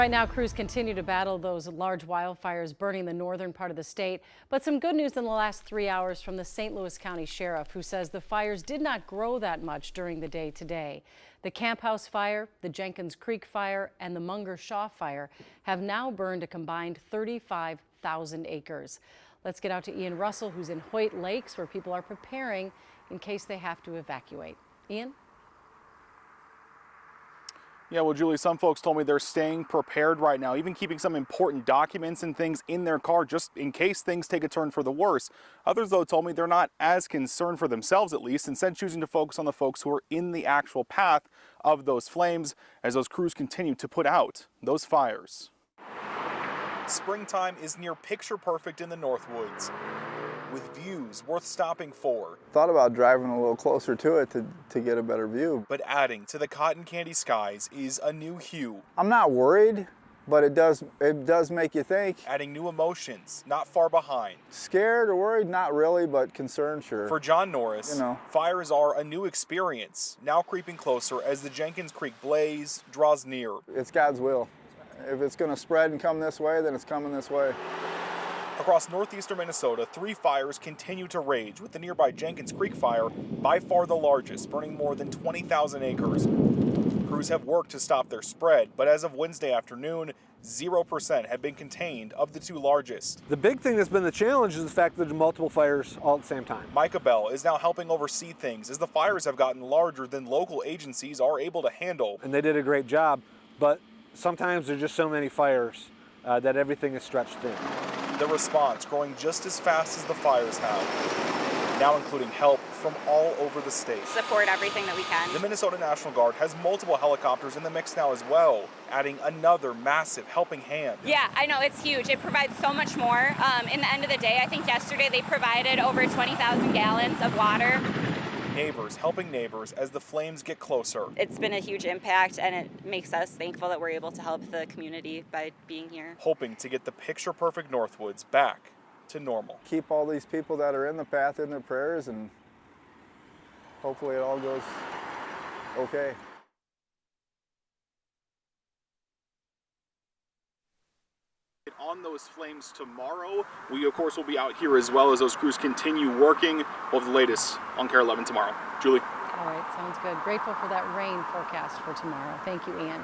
Right now, crews continue to battle those large wildfires burning the northern part of the state. But some good news in the last 3 hours from the St. Louis County Sheriff, who says the fires did not grow that much during the day today. The Camp House fire, the Jenkins Creek fire, and the Munger Shaw fire have now burned a combined 35,000 acres. Let's get out to Ian Russell, who's in Hoyt Lakes, where people are preparing in case they have to evacuate. Ian? Yeah, well, Julie, some folks told me they're staying prepared right now, even keeping some important documents and things in their car just in case things take a turn for the worse. Others, though, told me they're not as concerned for themselves, at least, instead choosing to focus on the folks who are in the actual path of those flames as those crews continue to put out those fires. Springtime is near picture perfect in the Northwoods, with views worth stopping for. Thought about driving a little closer to it to get a better view. But adding to the cotton candy skies is a new hue. I'm not worried, but it does make you think. Adding new emotions, not far behind. Scared or worried? Not really, but concerned, sure. For John Norris, You know. fires are a new experience, now creeping closer as the Jenkins Creek blaze draws near. It's God's will. If it's gonna spread and come this way, then it's coming this way. Across northeastern Minnesota, 3 fires continue to rage, with the nearby Jenkins Creek fire by far the largest, burning more than 20,000 acres. Crews have worked to stop their spread, but as of Wednesday afternoon, 0% have been contained of the 2 largest. The big thing that's been the challenge is the fact that there's multiple fires all at the same time. Micah Bell is now helping oversee things as the fires have gotten larger than local agencies are able to handle. And they did a great job, but sometimes there's just so many fires that everything is stretched thin. The response growing just as fast as the fires have, now including help from all over the state. Support everything that we can. The Minnesota National Guard has multiple helicopters in the mix now as well, adding another massive helping hand. Yeah, I know, it's huge. It provides so much more. In the end of the day, I think yesterday they provided over 20,000 gallons of water. Neighbors helping neighbors as the flames get closer. It's been a huge impact, and it makes us thankful that we're able to help the community by being here. Hoping to get the picture-perfect Northwoods back to normal. Keep all these people that are in the path in their prayers, and hopefully it all goes okay. On those flames tomorrow. We, of course, will be out here as well as those crews continue working. We'll have the latest on KARE 11 tomorrow. Julie. All right, sounds good. Grateful for that rain forecast for tomorrow. Thank you, Ian.